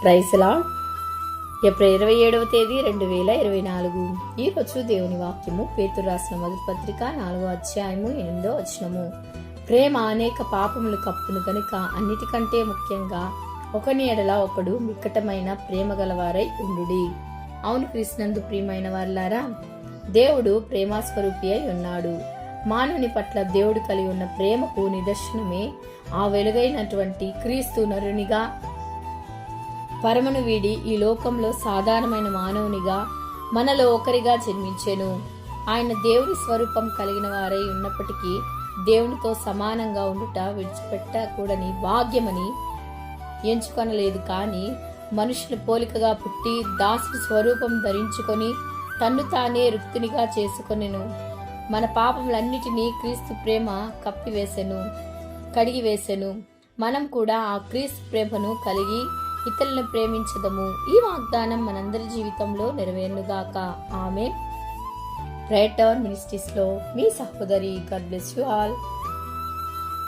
Praise lord. April 27వ తేదీ 2024. ఈరోజు దేవుని వాక్యము పేతురు రాసిన మొదటి పత్రిక 4వ అధ్యాయము 8వ వచనము. ప్రేమ అనేక పాపములు కప్పును గనుక అన్నిటికంటే ముఖ్యంగా ఒకని ఎడల ఒకడు మిక్కటమైన ప్రేమ గలవారై ఉండుడి. అవును క్రీస్తునందు ప్రియమైన వారలారా, దేవుడు ప్రేమాస్వరూపి అయి ఉన్నాడు. మానవుని పట్ల దేవుడు కలిగి ఉన్న ప్రేమకు నిదర్శనమే ఆ వెలుగైనటువంటి క్రీస్తు నరునిగా పరమను వీడి ఈ లోకంలో సాధారణమైన మానవునిగా మనలో ఒకరిగా జన్మించెను. ఆయన దేవుని స్వరూపం కలిగిన వారై ఉన్నప్పటికీ దేవునితో సమానంగా ఉండుట విడిచిపెట్టకూడని భాగ్యమని ఎంచుకొనలేదు. కానీ మనుషుల పోలికగా పుట్టి దాసుడి స్వరూపం ధరించుకొని తన్ను తానే రుక్తునిగా చేసుకొనెను. మన పాపములన్నిటినీ క్రీస్తు ప్రేమ కప్పివేసెను, కడిగివేసెను. మనం కూడా ఆ క్రీస్తు ప్రేమను కలిగి ఇతరులను ప్రేమించదము. ఈ వాగ్దానం మనందరి జీవితంలో నెరవేరునుగాక. ఆమేన్. ప్రేయర్ టవర్ మినిస్ట్రీస్ లో మీ సహోదరి. God bless you all.